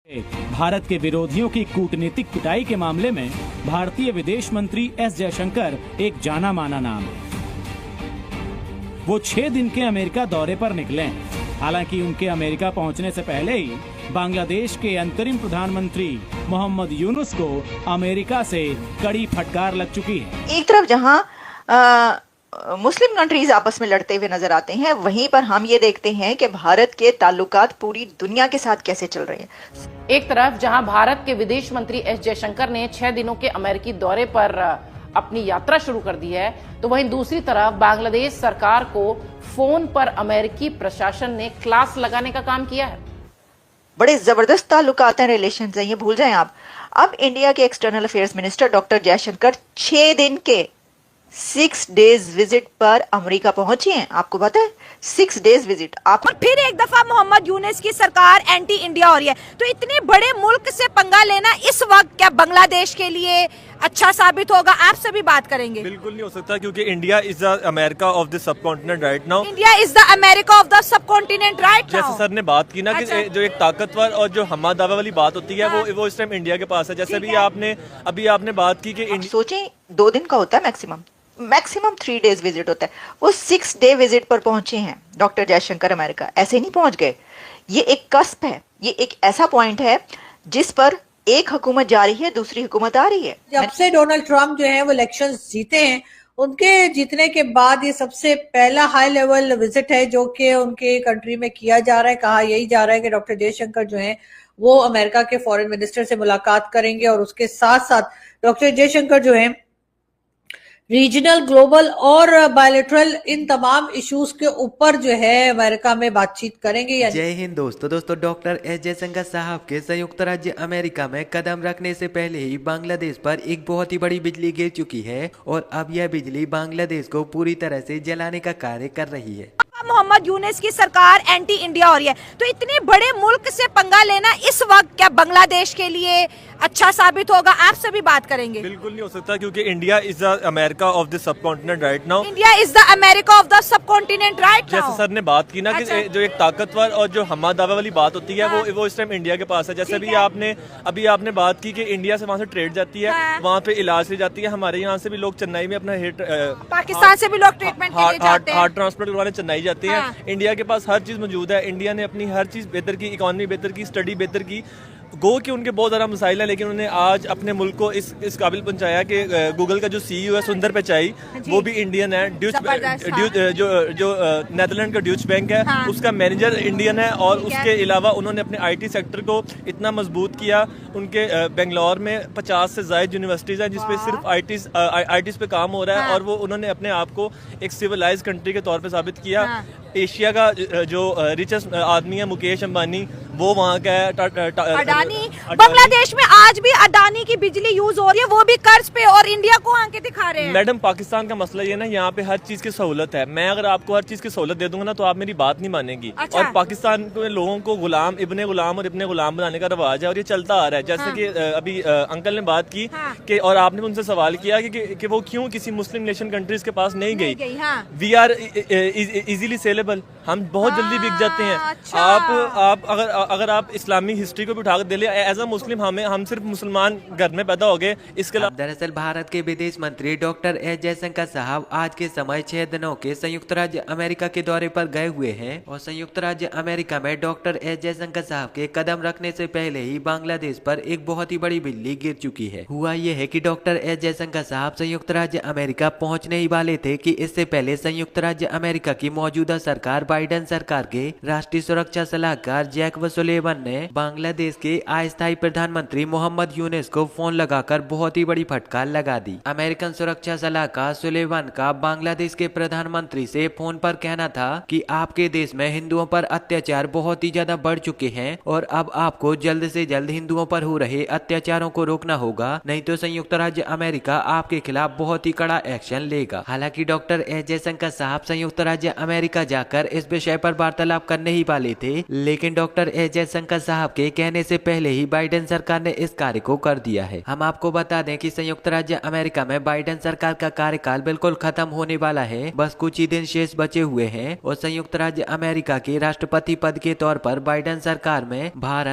भारत के विरोधियों की कूटनीतिक पिटाई के मामले में भारतीय विदेश मंत्री एस जयशंकर एक जाना माना नाम है। वो 6 दिन के अमेरिका दौरे पर निकले हैं। हालांकि उनके अमेरिका पहुंचने से पहले ही बांग्लादेश के अंतरिम प्रधानमंत्री मोहम्मद यूनुस को अमेरिका से कड़ी फटकार लग चुकी है। एक तरफ जहां मुस्लिम कंट्रीज आपस में लड़ते हुए नजर आते हैं, वहीं पर हम ये देखते हैं कि भारत के ताल्लुकात पूरी दुनिया के साथ कैसे चल रहे हैं। एक तरफ जहां भारत के विदेश मंत्री एस जयशंकर ने 6 दिनों के अमेरिकी दौरे पर अपनी यात्रा शुरू कर दी है, तो वहीं दूसरी तरफ बांग्लादेश सरकार को फोन पर अमेरिकी प्रशासन ने क्लास लगाने का काम किया है। बड़े जबरदस्त ताल्लुकात हैं, रिलेशन हैं, ये भूल जाएं आप। अब इंडिया के external affairs minister doctor Jaishankar 6 दिन के 6 डेज विजिट पर अमेरिका पहुंची हैं। आपको पता है 6 डेज विजिट। आप और फिर एक दफा मोहम्मद यूनुस की सरकार एंटी इंडिया हो रही है, तो इतने बड़े मुल्क से पंगा लेना इस वक्त क्या बांग्लादेश के लिए अच्छा साबित होगा? आपसे भी बात करेंगे। बिल्कुल नहीं हो सकता, क्योंकि India is the America of the sub continent right now. India is the America of the sub continent right now. जैसे सर ने बात की ना कि जो एक ताकतवर और जो हम्मा दावा वाली बात होती है, वो इस टाइम इंडिया के पास है। जैसे अभी आपने बात की कि सोचें 2 दिन का होता है मैक्सिमम 3 डेज विजिट होता है। वो 6 डे विजिट पर पहुंचे हैं डॉक्टर जयशंकर अमेरिका। ऐसे नहीं पहुंच गए। ये एक कस्प है, ये एक ऐसा पॉइंट है जिस पर एक हुकूमत जा रही है, दूसरी हुकूमत आ रही है। जब से डोनाल्ड ट्रंप जो है वो इलेक्शंस जीते हैं, उनके जीतने के बाद ये सबसे पहला हाई लेवल विजिट है जो कि उनके कंट्री में किया जा रहा है। कहा यही जा रहा है कि डॉक्टर जयशंकर जो है वो अमेरिका के फॉरेन मिनिस्टर से मुलाकात करेंगे, और उसके साथ साथ डॉक्टर जयशंकर जो है रीजनल, ग्लोबल और बायलैटरल इन तमाम इश्यूज के ऊपर जो है अमेरिका में बातचीत करेंगे। जय हिंद दोस्तों डॉक्टर एस जयशंकर साहब के संयुक्त राज्य अमेरिका में कदम रखने से पहले ही बांग्लादेश पर एक बहुत ही बड़ी बिजली गिर चुकी है, और अब यह बिजली बांग्लादेश को पूरी तरह से जलाने का कार्य कर रही है। मोहम्मद यूनुस की सरकार एंटी इंडिया हो रही है, तो इतने बड़े मुल्क से पंगा लेना इस वक्त क्या बांग्लादेश के लिए अच्छा साबित होगा? आपसे भी बात करेंगे। बिल्कुल नहीं हो सकता, क्योंकि India is the America of the sub continent right now. India is the America of the sub continent right now. जैसे सर ने बात की ना कि जो एक ताकतवर और जो हम्मा दावा वाली बात होती है, वो इस टाइम इंडिया के पास है। जैसे अभी आपने बात की कि इंडिया से वहाँ से ट्रेड जाती है, वहाँ पे इलाज ली जाती है। हमारे यहाँ से भी लोग चेन्नई में अपना पाकिस्तान से भी लोग ट्रीटमेंट के लिए जाते हैं, हार्ट ट्रांसप्लांट करवाने चेन्नई जाते हैं। इंडिया के पास हर चीज मौजूद है। इंडिया ने अपनी हर चीज बेहतर की, इकोनॉमी बेहतर की, स्टडी बेहतर की। गो कि उनके बहुत ज़्यादा मसाइल हैं, लेकिन उन्होंने आज अपने मुल्क को इस काबिल पहुंचाया कि गूगल का जो CEO है सुंदर पिचाई, वो भी इंडियन है। जो नेदरलैंड का ड्यूच बैंक है, उसका मैनेजर इंडियन है। और उसके अलावा उन्होंने अपने IT सेक्टर को इतना मजबूत किया। उनके बेंगलोर में 50 से ज़ायद यूनिवर्सिटीज़ हैं जिसपे सिर्फ ITs पे काम हो रहा है, और वो उन्होंने अपने आप को एक सिविलाइज कंट्री के तौर पर साबित किया। एशिया का जो रिचेस्ट आदमी है मुकेश अंबानी, वो वहाँ का है। अडानी। बांग्लादेश में आज भी अडानी की बिजली यूज हो रही है, वो भी कर्ज पे, और इंडिया को आंखें दिखा रहे हैं। मैडम, पाकिस्तान का मसला ये ना, यहाँ पे हर चीज की सहूलत है। मैं अगर आपको हर चीज की सहूलत दे दूंगा ना, तो आप मेरी बात नहीं मानेंगी। अच्छा। और पाकिस्तान के लोगों को गुलाम, इब्ने गुलाम और इब्ने गुलाम बनाने का रवाज है, और ये चलता आ रहा है। जैसे कि अभी अंकल ने बात की कि, और आपने उनसे सवाल किया कि वो क्यों किसी मुस्लिम नेशन कंट्रीज के पास नहीं गई। वी आर इजीली सेलेबल, हम बहुत जल्दी बिक जाते हैं। आप अगर आप इस्लामी हिस्ट्री को भी उठाकर दे ले, एज अ मुस्लिम हम सिर्फ मुसलमान घर में पैदा हो गए। इसके अलावा दरअसल भारत के विदेश मंत्री डॉक्टर एस जयशंकर साहब आज के समय 6 दिनों के संयुक्त राज्य अमेरिका के दौरे पर गए हुए हैं, और संयुक्त राज्य अमेरिका में डॉक्टर एस जयशंकर साहब के कदम रखने से पहले ही बांग्लादेश पर एक बहुत ही बड़ी बिजली गिर चुकी है। हुआ ये है कि डॉक्टर एस जयशंकर साहब संयुक्त राज्य अमेरिका पहुंचने ही वाले थे कि इससे पहले संयुक्त राज्य अमेरिका की मौजूदा सरकार बाइडेन सरकार के राष्ट्रीय सुरक्षा सलाहकार जैक सुलेवन ने बांग्लादेश के अस्थायी प्रधानमंत्री मोहम्मद यूनुस को फोन लगाकर बहुत ही बड़ी फटकार लगा दी। अमेरिकन सुरक्षा सलाहकार सुलेवन का बांग्लादेश के प्रधानमंत्री से फोन पर कहना था कि आपके देश में हिंदुओं पर अत्याचार बहुत ही ज्यादा बढ़ चुके हैं, और अब आपको जल्द से जल्द हिंदुओं पर हो रहे अत्याचारों को रोकना होगा, नहीं तो संयुक्त राज्य अमेरिका आपके खिलाफ बहुत ही कड़ा एक्शन लेगा। हालांकि डॉक्टर एस जयशंकर साहब संयुक्त राज्य अमेरिका जाकर इस विषय पर वार्तालाप करने ही वाले थे, लेकिन डॉक्टर एस जयशंकर साहब के कहने से पहले ही बाइडेन सरकार ने इस कार्य को कर दिया है। हम आपको बता दें कि संयुक्त राज्य अमेरिका में बाइडेन सरकार का कार्यकाल बिल्कुल खत्म होने वाला है, बस कुछ ही दिन शेष बचे हुए हैं, और संयुक्त राज्य अमेरिका के राष्ट्रपति पद के तौर पर बाइडेन सरकार में भारत